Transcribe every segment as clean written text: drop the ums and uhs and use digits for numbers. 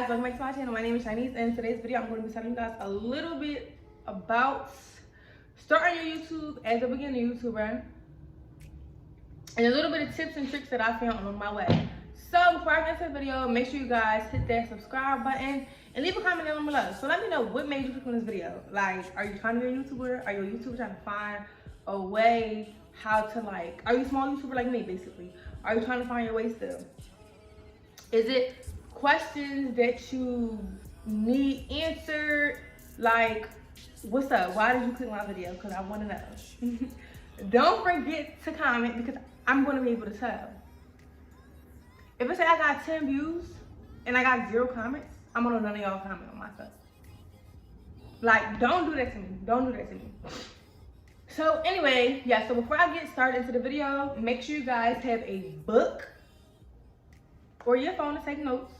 guys, welcome back to my channel. My name is Chinese, and in today's video I'm going to be telling you guys a little bit about starting your YouTube as a beginner YouTuber and a little bit of tips and tricks that I found on my way. So before I get into the video, make sure you guys hit that subscribe button and leave a comment down below. So let me know what made you click on this video. Like, are you trying to be a YouTuber? Are you a YouTuber trying to find a way how to, like, are you a small YouTuber like me basically? Are you trying to find your way still? Is it questions that you need answered? Like, what's up? Why did you click my video? Because I want to know. Don't forget to comment because I'm going to be able to tell. If I say I got 10 views and I got 0 comments, I'm going to know none of y'all comment on my stuff. Like, don't do that to me. Don't do that to me. So anyway, yeah, so before I get started into the video, make sure you guys have a book or your phone to take notes,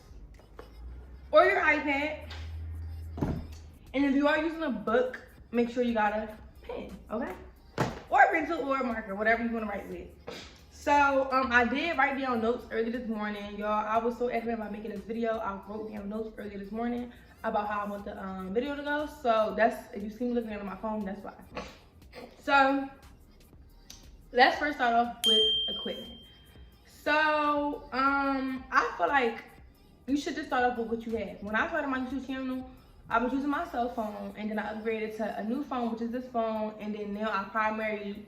or your iPad. And if you are using a book, make sure you got a pen, okay? Or a pencil or a marker, whatever you want to write with. So I did write down notes early this morning, y'all. I was so adamant about making this video. I wrote down notes early this morning about how I want the video to go. So that's, if you see me looking at my phone, that's why. So let's first start off with equipment. So I feel like you should just start off with what you have. When I started my YouTube channel, I was using my cell phone, and then I upgraded to a new phone, which is this phone, and then now I primarily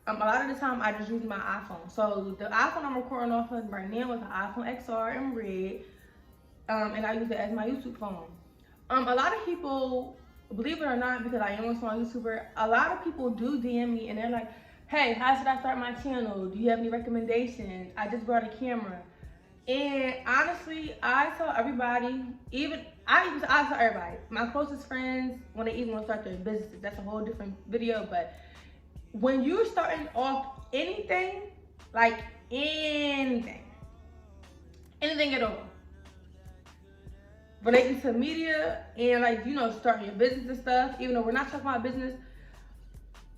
a lot of the time I just use my iPhone. So the iPhone I'm recording off of right now is an iPhone XR in red, and I use it as my YouTube phone. A lot of people, believe it or not, because I am a small YouTuber, a lot of people do DM me and they're like, hey, how should I start my channel? Do you have any recommendations? I just brought a camera. And honestly, I tell everybody, I tell everybody, my closest friends, when they even want to start their businesses, that's a whole different video. But when you're starting off anything, like anything at all, relating to media and, like, you know, starting your business and stuff, even though we're not talking about business,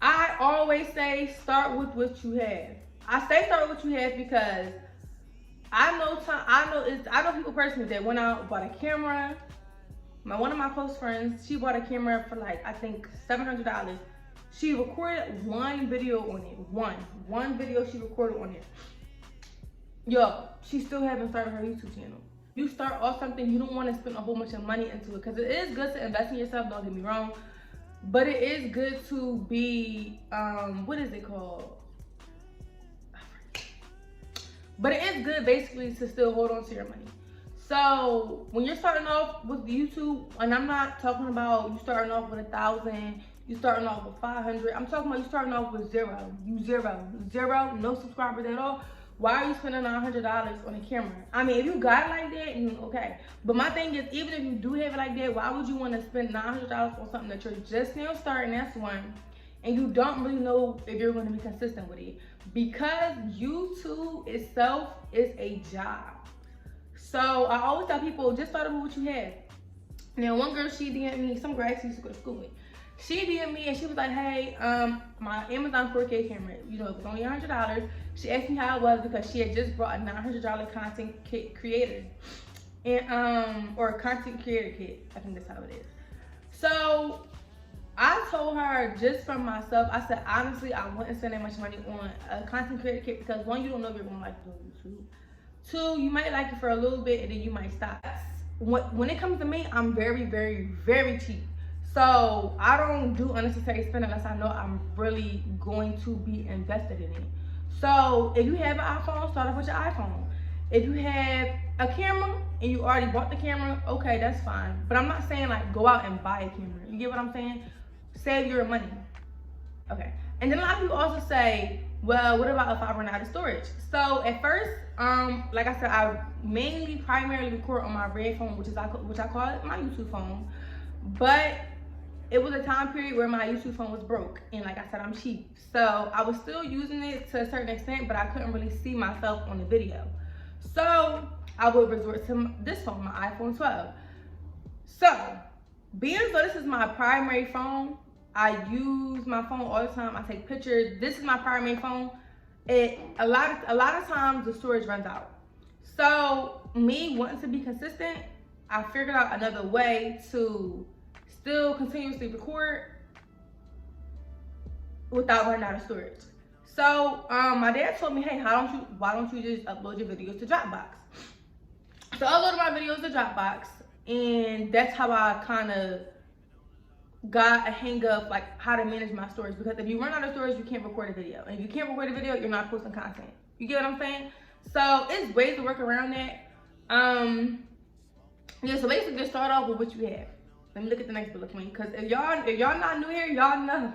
I always say start with what you have. I say start with what you have because I know people personally that went out and bought a camera. One of my close friends, she bought a camera for, like, I think $700. She recorded one video on it. One video she recorded on it. Yo, she still haven't started her YouTube channel. You start off something, you don't want to spend a whole bunch of money into it, because it is good to invest in yourself, don't get me wrong. But it is good to be, what is it called? But it is good basically to still hold on to your money. So when you're starting off with YouTube, and I'm not talking about you starting off with 1,000, you starting off with 500. I'm talking about you starting off with zero, no subscribers at all. Why are you spending $900 on a camera? I mean, if you got it like that, okay. But my thing is, even if you do have it like that, why would you want to spend $900 on something that you're just now starting? That's one. And you don't really know if you're going to be consistent with it. Because YouTube itself is a job. So I always tell people, just start with what you have. Now, one girl, she DM'd me, some girl I used to go to school with. She DM'd me and she was like, hey, my Amazon 4K camera, you know, it was only $100. She asked me how it was because she had just brought a $900 content kit creator. And, or a content creator kit, I think that's how it is. So I told her, just from myself, I said, honestly, I wouldn't spend that much money on a content creator kit because, one, you don't know if you're going to like doing YouTube. 2, you might like it for a little bit and then you might stop. When it comes to me, I'm very, very, very cheap. So I don't do unnecessary spending unless I know I'm really going to be invested in it. So if you have an iPhone, start off with your iPhone. If you have a camera and you already bought the camera, okay, that's fine. But I'm not saying, like, go out and buy a camera. You get what I'm saying? Save your money. Okay. And then a lot of people also say, well, what about if I run out of storage? So at first, like I said, I primarily record on my red phone, which I call it my YouTube phone. But it was a time period where my YouTube phone was broke, and like I said, I'm cheap. So I was still using it to a certain extent, but I couldn't really see myself on the video. So I would resort to this phone, my iPhone 12. So being as though this is my primary phone, I use my phone all the time. I take pictures. This is my primary phone. A lot of times the storage runs out. So me wanting to be consistent, I figured out another way to still continuously record without running out of storage. So my dad told me, hey, why don't you just upload your videos to Dropbox? So I uploaded my videos to Dropbox, and that's how I kind of got a hang of like how to manage my storage. Because if you run out of storage, you can't record a video, and if you can't record a video, you're not posting content. You get what I'm saying? So it's ways to work around that. Yeah, so basically just start off with what you have. Let me look at the next bullet point, because if y'all not new here, y'all know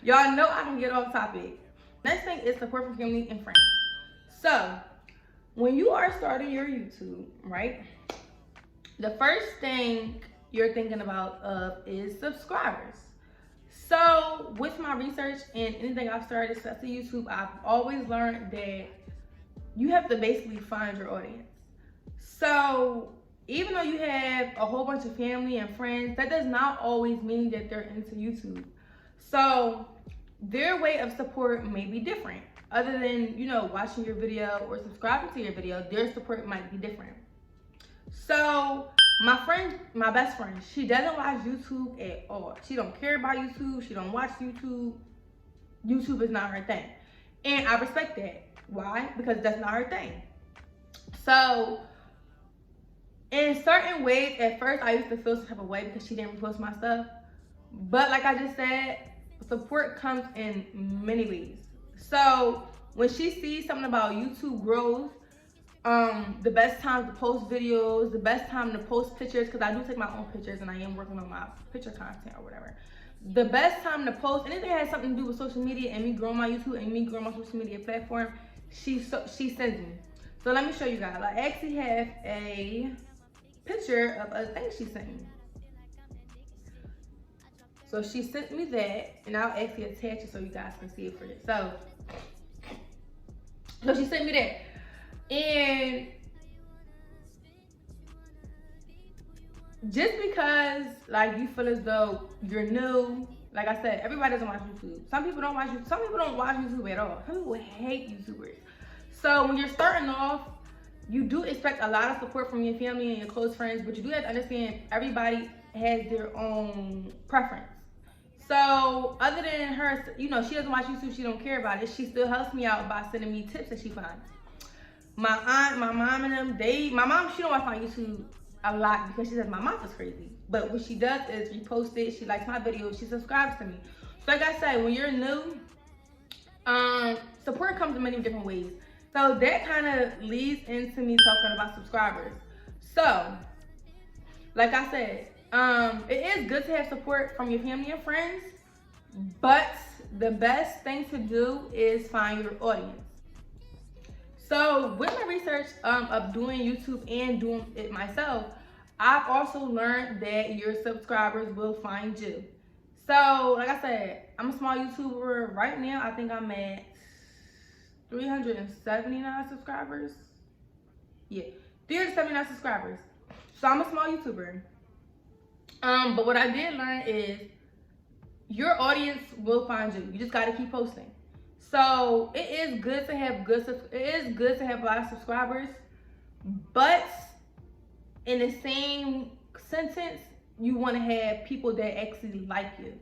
I can get off topic. Next thing is support from family and friends. So when you are starting your YouTube, right, the first thing you're thinking about is subscribers. So with my research and anything I've started to YouTube, I've always learned that you have to basically find your audience. So even though you have a whole bunch of family and friends, that does not always mean that they're into YouTube. So their way of support may be different. Other than, you know, watching your video or subscribing to your video, their support might be different. So my best friend, she doesn't watch YouTube at all. She don't care about YouTube. She don't watch YouTube. YouTube is not her thing. And I respect that. Why? Because that's not her thing. So in certain ways, at first I used to feel some type of way because she didn't repost my stuff. But like I just said, support comes in many ways. So when she sees something about YouTube growth, the best time to post videos, the best time to post pictures, because I do take my own pictures and I am working on my picture content or whatever. The best time to post anything that has something to do with social media and me growing my YouTube and me growing my social media platform, she sends me. So let me show you guys. I actually have a picture of a thing she sent me. So she sent me that, and I'll actually attach it so you guys can see it for yourself. So she sent me that, and just because like you feel as though you're new, like I said, everybody doesn't watch YouTube. Some people don't watch YouTube. Some people don't watch YouTube at all. Some people hate YouTubers. So when you're starting off, you do expect a lot of support from your family and your close friends, but you do have to understand everybody has their own preference. So other than her, you know, she doesn't watch YouTube, she don't care about it. She still helps me out by sending me tips that she finds. My aunt, my mom and them, my mom, she don't watch my YouTube a lot because she says my mouth is crazy. But what she does is repost it, she likes my videos, she subscribes to me. So like I said, when you're new, support comes in many different ways. So that kind of leads into me talking about subscribers. So, like I said, it is good to have support from your family and friends, but the best thing to do is find your audience. So with my research of doing YouTube and doing it myself, I've also learned that your subscribers will find you. So like I said, I'm a small YouTuber. Right now, I think I'm at 379 subscribers. Yeah, 379 subscribers. So I'm a small YouTuber. But what I did learn is your audience will find you. You just gotta keep posting. So it is good to have a lot of subscribers, but in the same sentence, you want to have people that actually like you.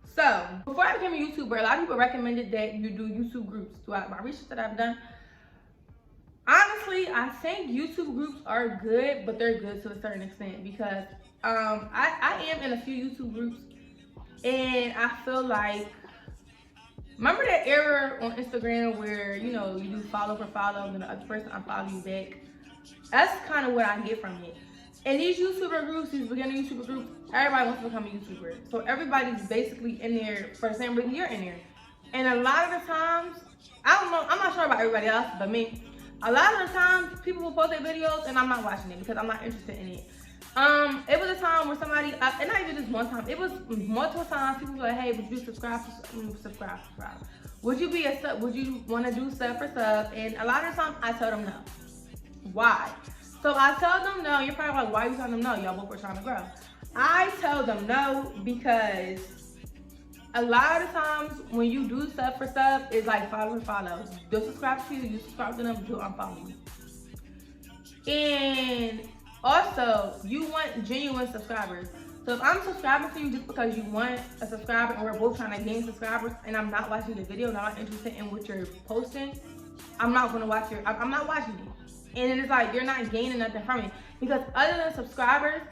So before I became a YouTuber, a lot of people recommended that you do YouTube groups. Throughout my research that I've done, honestly, I think YouTube groups are good, but they're good to a certain extent because I am in a few YouTube groups, and I feel like, remember that era on Instagram where, you know, you do follow for follow and the other person unfollow you back? That's kind of what I get from it. And these YouTuber groups, these beginner YouTuber groups, everybody wants to become a YouTuber. So everybody's basically in there for the same reason you're in there. And a lot of the times, I don't know, I'm not sure about everybody else, but me, a lot of the times people will post their videos and I'm not watching it because I'm not interested in it. It was a time where somebody, and not even just one time, it was multiple times, people were like, hey, would you subscribe? Would you want to do sub for sub? And a lot of times I tell them no. Why? So I tell them no. You're probably like, why are you telling them no? Y'all both were trying to grow. I tell them no because a lot of times when you do sub for sub, it's like follow for follow. They'll subscribe to you, you subscribe to them, they'll unfollow you. And also, you want genuine subscribers. So if I'm subscribing to you just because you want a subscriber and we're both trying to gain subscribers and I'm not watching the video, not interested in what you're posting, I'm not gonna watch I'm not watching you. And it's like, you're not gaining nothing from it. Because other than subscribers,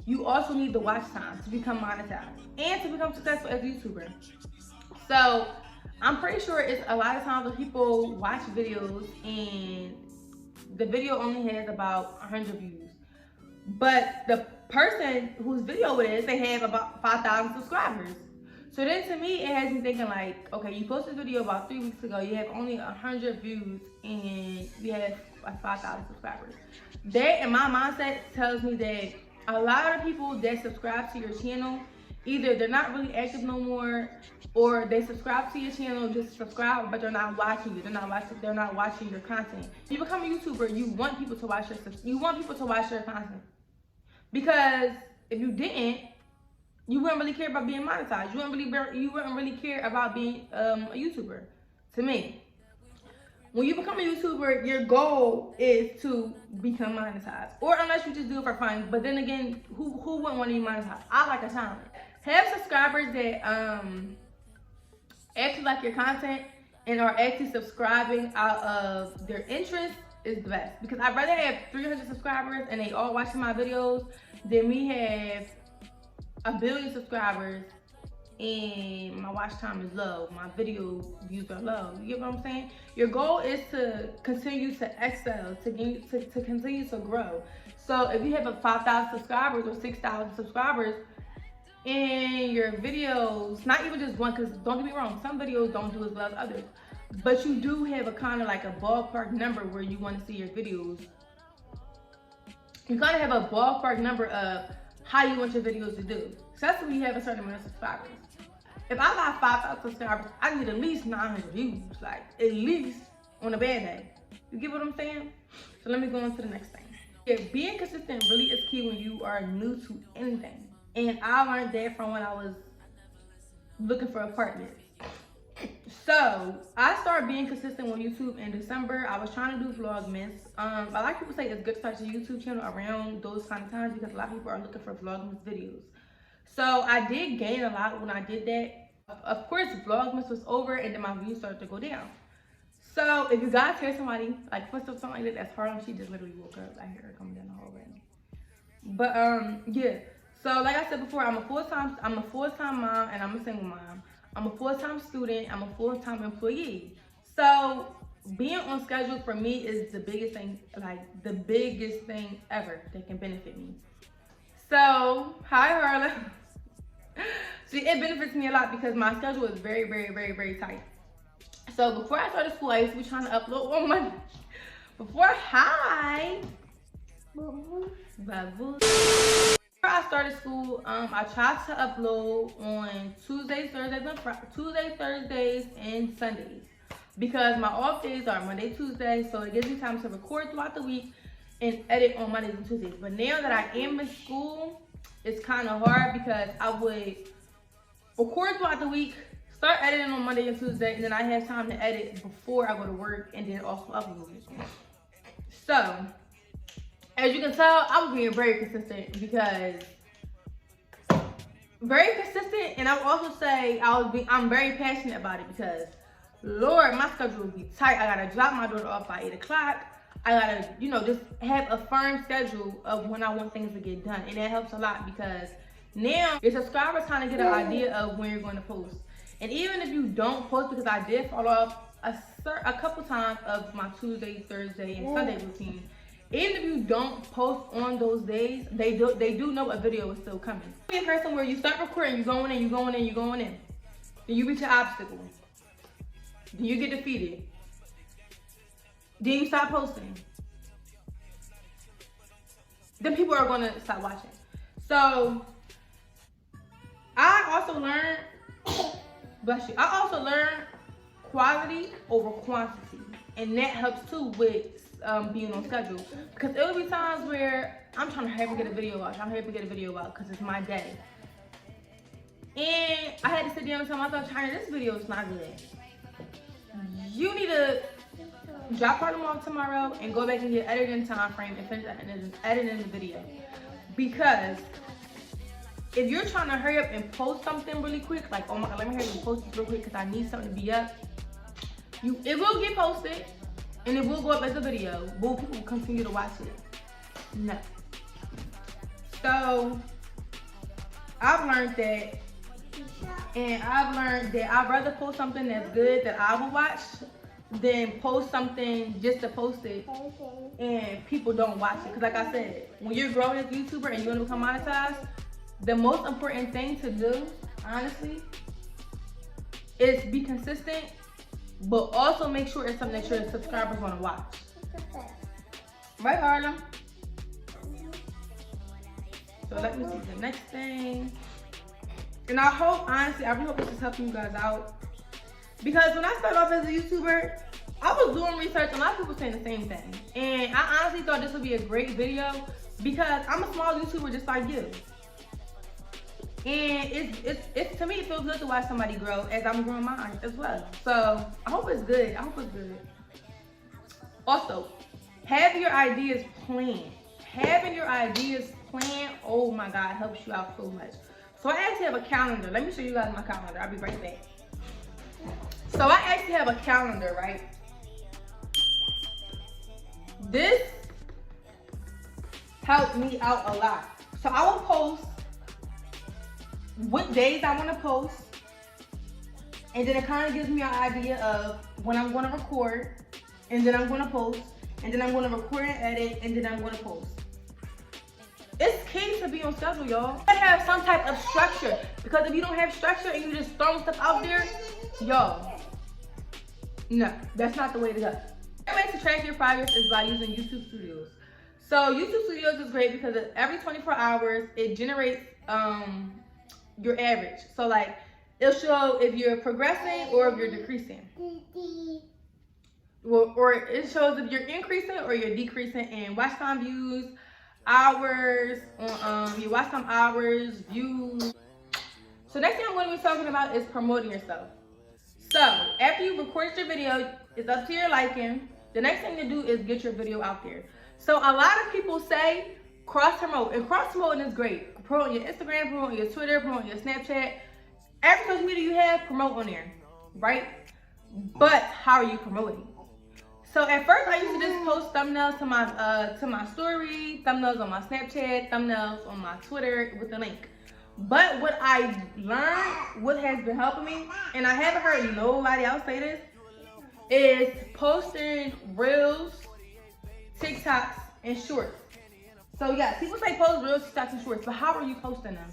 you also need the watch time to become monetized and to become successful as a YouTuber. So I'm pretty sure it's a lot of times when people watch videos and the video only has about 100 views. But the person whose video it is, they have about 5,000 subscribers. So then to me, it has me thinking like, okay, you posted a video about 3 weeks ago, you have only 100 views and you have 5,000 subscribers. That in my mindset tells me that a lot of people that subscribe to your channel, either they're not really active no more, or they subscribe to your channel just to subscribe, but they're not watching you. They're not watching your content. If you become a YouTuber, you want people to watch your content. Because if you didn't, you wouldn't really care about being monetized. You wouldn't really care about being a YouTuber. To me, when you become a YouTuber, your goal is to become monetized, or unless you just do it for fun. But then again, who wouldn't want to be monetized? I like a challenge. Have subscribers that actually like your content and are actually subscribing out of their interest is the best. Because I'd rather have 300 subscribers and they all watching my videos than me have 1 billion subscribers and my watch time is low, my video views are low. You get what I'm saying? Your goal is to continue to excel, to continue to grow. So if you have 5,000 subscribers or 6,000 subscribers, and your videos, not even just one, because don't get me wrong, some videos don't do as well as others, but you do have a kind of like a ballpark number where you want to see your videos. You kind of have a ballpark number of how you want your videos to do. So that's when you have a certain amount of subscribers. If I got 5,000 subscribers, I need at least 900 views, like at least on a bad day. You get what I'm saying? So let me go on to the next thing. Yeah, being consistent really is key when you are new to anything. And I learned that from when I was looking for a partner. So I started being consistent on YouTube in December. I was trying to do Vlogmas. A lot of people say it's good to start your YouTube channel around those kind of times because a lot of people are looking for Vlogmas videos. So I did gain a lot when I did that. Of course, Vlogmas was over and then my views started to go down. So if you guys hear somebody, like for something like that, that's Harlem, she just literally woke up. I hear her coming down the hallway. But yeah. So like I said before, I'm a full-time mom and I'm a single mom. I'm a full-time student, I'm a full-time employee. So being on schedule for me is the biggest thing, like the biggest thing ever that can benefit me. So, hi Harlan. See, it benefits me a lot because my schedule is very, very, very, very tight. So before I started school, I used to be trying to upload on Monday. Before I started school, I tried to upload on Tuesdays, Thursdays, and Sundays because my off days are Monday, Tuesday, so it gives me time to record throughout the week and edit on Mondays and Tuesdays. But now that I am in school, it's kind of hard because I would record throughout the week, start editing on Monday and Tuesday, and then I have time to edit before I go to work and then also upload it. So as you can tell, I'm being very consistent and I would also say I'm very passionate about it because, Lord, my schedule will be tight. I gotta drop my daughter off by 8 o'clock. I gotta, just have a firm schedule of when I want things to get done, and that helps a lot because now your subscribers kind of get an idea of when you're going to post. And even if you don't post, because I did fall off a couple times of my Tuesday, Thursday, and Sunday routine. Even if you don't post on those days, they do know a video is still coming. Be a person where you start recording, you're going in. Then you reach an obstacle. Then you get defeated. Then you stop posting. Then people are going to stop watching. So I also learned, bless you, I also learned quality over quantity. And that helps too with being on schedule. Because there will be times where I'm trying to hurry up and get a video out. Because it's my day. And I had to sit down and tell myself, China, this video is not good. You need to drop part of them off tomorrow, and go back in your editing time frame and finish editing the video. Because if you're trying to hurry up and post something really quick, like, oh my god, let me hurry up and post this real quick because I need something to be up, it will get posted and it will go up as a video. Will people continue to watch it? No. So I've learned that, and I've learned that I'd rather post something that's good that I will watch than post something just to post it and people don't watch it. Because like I said, when you're growing as a YouTuber and you want to become monetized, the most important thing to do, honestly, is be consistent, but also make sure it's something that your subscribers want to watch. Right, Harlem? So let me see the next thing. And I hope, honestly, I really hope this is helping you guys out. Because when I started off as a YouTuber, I was doing research, a lot of people saying the same thing. And I honestly thought this would be a great video because I'm a small YouTuber just like you. And it's to me, it feels good to watch somebody grow as I'm growing mine as well. So I hope it's good. I hope it's good. Also, have your ideas planned. Having your ideas planned, oh my God, helps you out so much. So I actually have a calendar. Let me show you guys my calendar. I'll be right back. So I actually have a calendar, right? This helped me out a lot. So I will post what days I want to post, and then it kind of gives me an idea of when I'm going to record, and then I'm going to post, and then I'm going to record and edit, and then I'm going to post. It's key to be on schedule, y'all. You gotta have some type of structure, because if you don't have structure and you just throwing stuff out there, y'all, no, that's not the way to go. The way to track your progress is by using YouTube Studios. So YouTube Studios is great because every 24 hours, it generates your average. So like, it'll show if you're progressing or if you're decreasing. Or it shows if you're increasing or you're decreasing in watch time, views, hours, your watch time hours, views. So next thing I'm going to be talking about is promoting yourself. So after you record your video, it's up to your liking. The next thing to do is get your video out there. So a lot of people say cross promote, and cross promoting is great. Promote on your Instagram, promote on your Twitter, promote on your Snapchat. Every social media you have, promote on there, right? But how are you promoting? So at first I used to just post thumbnails to my story, thumbnails on my Snapchat, thumbnails on my Twitter with the link. But what I learned, what has been helping me, and I haven't heard nobody else say this, is posting reels, TikToks, and shorts. So yes, people say post reels, TikToks, and shorts, but how are you posting them?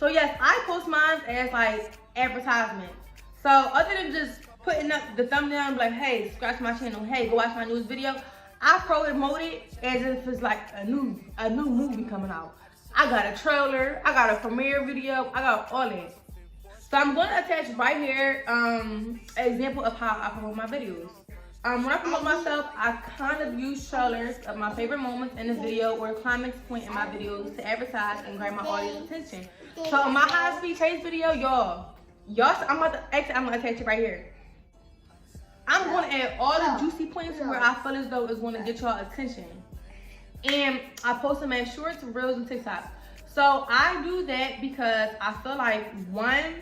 So yes, I post mine as like advertisement. So other than just putting up the thumbnail and be like, hey, subscribe to my channel, hey, go watch my newest video, I promote it as if it's like a new movie coming out. I got a trailer, I got a premiere video, I got all that. So I'm going to attach right here an example of how I promote my videos. When I promote myself, I kind of use trailers of my favorite moments in the video or a climax point in my videos to advertise and grab my audience attention. So on my high-speed chase video, y'all, I'm gonna attach it right here. I'm going to add all the juicy points where I feel as though it's going to get y'all attention. And I post them as shorts, reels, and TikToks. So I do that because I feel like, one,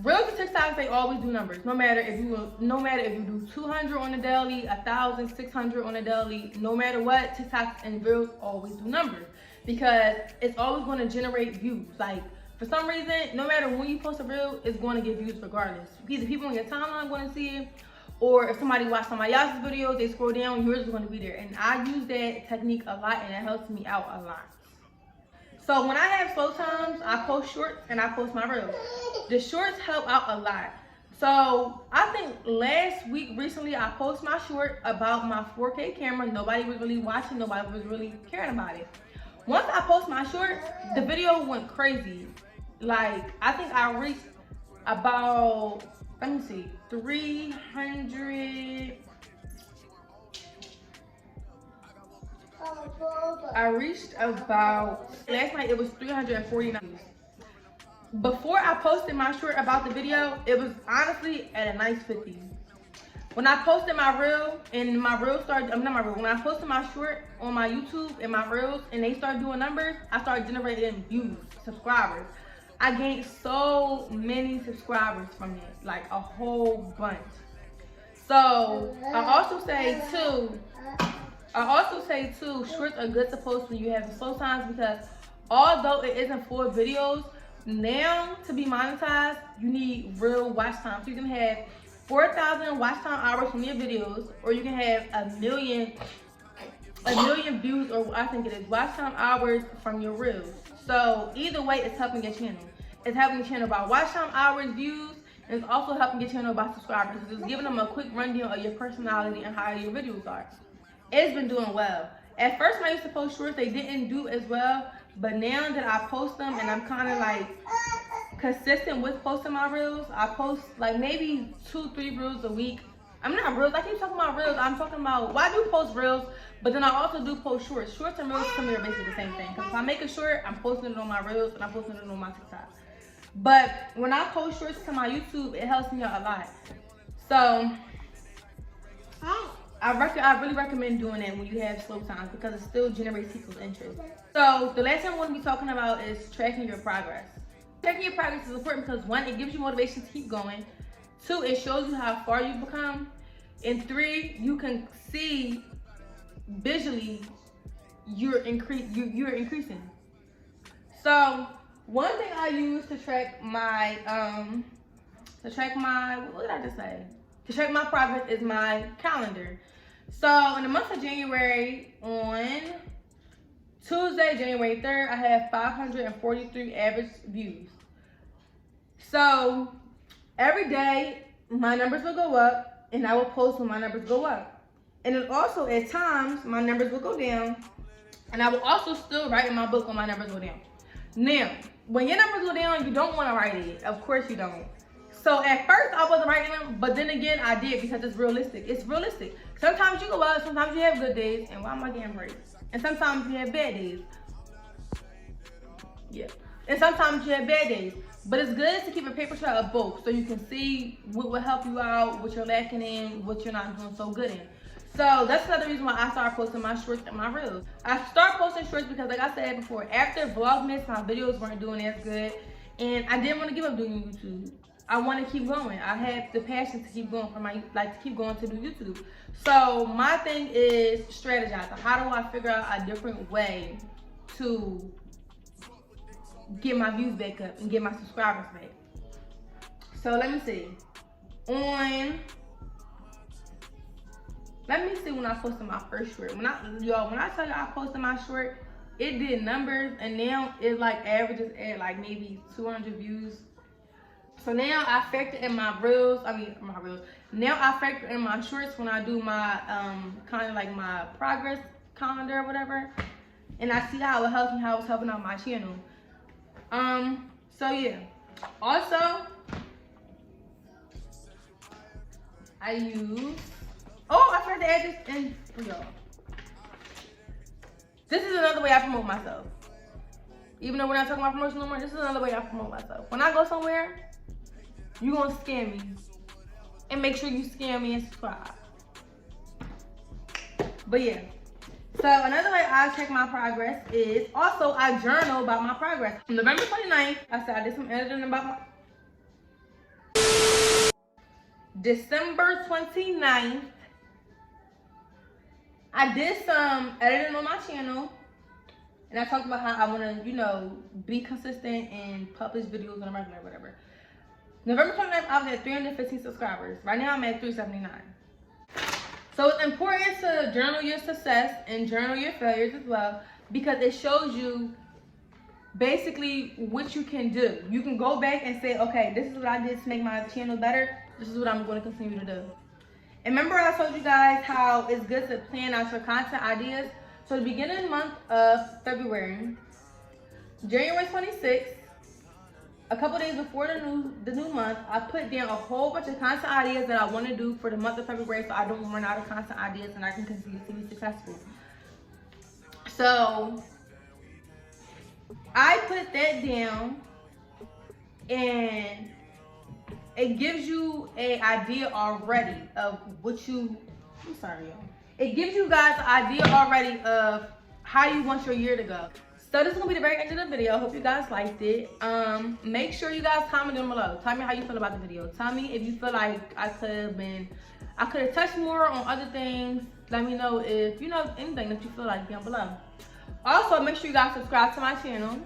reels and TikToks, they always do numbers. No matter if you do 200 on the daily, 1,000, 600 on the daily, no matter what, TikToks and reels always do numbers because it's always going to generate views. Like, for some reason, no matter when you post a reel, it's going to get views regardless. Either people on your timeline are going to see it, or if somebody watched somebody else's video, they scroll down, yours is going to be there. And I use that technique a lot, and it helps me out a lot. So when I have slow times, I post shorts and I post my reels. The shorts help out a lot. So I think recently, I posted my short about my 4K camera. Nobody was really watching, nobody was really caring about it. Once I post my short, the video went crazy. Like, I think I reached about, let me see, 300. I reached about, last night it was 349 views. Before I posted my short about the video, it was honestly at a nice 50. when I posted my reel and my reel started, not my reel, when I posted my short on my YouTube and my reels and they started doing numbers, I started generating views, subscribers. I gained so many subscribers from it, like a whole bunch. So I also say too, shorts are good to post when you have slow times, because although it isn't full videos, now to be monetized, you need real watch time. So you can have 4,000 watch time hours from your videos, or you can have a million views, or I think it is watch time hours from your reels. So either way, it's helping your channel. It's helping your channel by watch time hours, views, and it's also helping your channel by subscribers. It's just giving them a quick rundown of your personality and how your videos are. It's been doing well. At first, when I used to post shorts, they didn't do as well. But now that I post them and I'm kind of like consistent with posting my reels, I post like maybe 2-3 reels a week. I'm not reels. I keep talking about reels. I'm talking about, well, I do post reels, but then I also do post shorts. Shorts and reels to me are basically the same thing. Because if I make a short, I'm posting it on my reels and I'm posting it on my TikTok. But when I post shorts to my YouTube, it helps me out a lot. So I really recommend doing that when you have slow times, because it still generates people's interest. So the last thing I'm going to be talking about is tracking your progress. Tracking your progress is important because 1, it gives you motivation to keep going. 2, it shows you how far you've become. And 3, you can see visually you're increasing. So one thing I use to track my what did I just say? To track my progress is my calendar. So in the month of January, on Tuesday, January 3rd, I have 543 average views. So every day my numbers will go up and I will post when my numbers go up. And then also at times my numbers will go down and I will also still write in my book when my numbers go down. Now, when your numbers go down, you don't want to write it. Of course you don't. So at first I wasn't writing them, but then again I did, because it's realistic. It's realistic. Sometimes you go up, sometimes you have good days, and why am I getting breaks? And sometimes you have bad days. Yeah. And sometimes you have bad days. But it's good to keep a paper trail of both, so you can see what will help you out, what you're lacking in, what you're not doing so good in. So that's another reason why I started posting my shorts and my reels. I started posting shorts because, like I said before, after Vlogmas, my videos weren't doing as good, and I didn't want to give up doing YouTube. I want to keep going. I have the passion to keep going to keep going to do YouTube. So my thing is strategizing. How do I figure out a different way to get my views back up and get my subscribers back? So let me see. Let me see when I posted my first short. When I tell you I posted my short, it did numbers, and now it like averages at like maybe 200 views. So now I factor in my reels. Now I factor in my shorts when I do my kind of like my progress calendar or whatever, and I see how it helps me, how it's helping out my channel. So yeah. Also, I use. Oh, I forgot to add this in for y'all. This is another way I promote myself. Even though we're not talking about promotion no more, this is another way I promote myself. When I go somewhere, you're gonna scam me. And make sure you scam me and subscribe. But yeah. So another way I check my progress is also I journal about my progress. On November 29th, I said I did some editing about my... December 29th, I did some editing on my channel. And I talked about how I want to, be consistent and publish videos on a regular, whatever. November 29th, I was at 315 subscribers. Right now, I'm at 379. So it's important to journal your success and journal your failures as well, because it shows you basically what you can do. You can go back and say, okay, this is what I did to make my channel better. This is what I'm going to continue to do. And remember I told you guys how it's good to plan out your content ideas. So the beginning month of February, January 26th, a couple days before the new month, I put down a whole bunch of content ideas that I want to do for the month of February, so I don't run out of content ideas and I can continue to be successful. So I put that down, and it gives you an idea already of what you, I'm sorry, y'all. It gives you guys an idea already of how you want your year to go. So this is gonna be the very end of the video. Hope you guys liked it. Make sure you guys comment down below. Tell me how you feel about the video. Tell me if you feel like I could have touched more on other things. Let me know if you know anything that you feel like down below. Also, make sure you guys subscribe to my channel,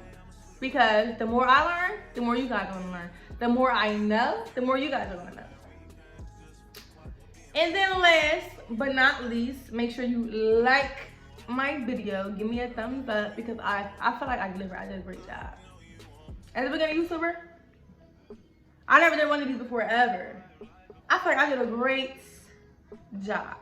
because the more I learn, the more you guys are gonna learn. The more I know, the more you guys are gonna know. And then last but not least, make sure you like my video. Give me a thumbs up, because I feel like I delivered. I did a great job. As a beginner YouTuber, I never did one of these before ever. I feel like I did a great job.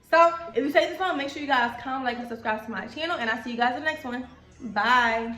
So if you take this on, make sure you guys comment, like, and subscribe to my channel, and I'll see you guys in the next one. Bye.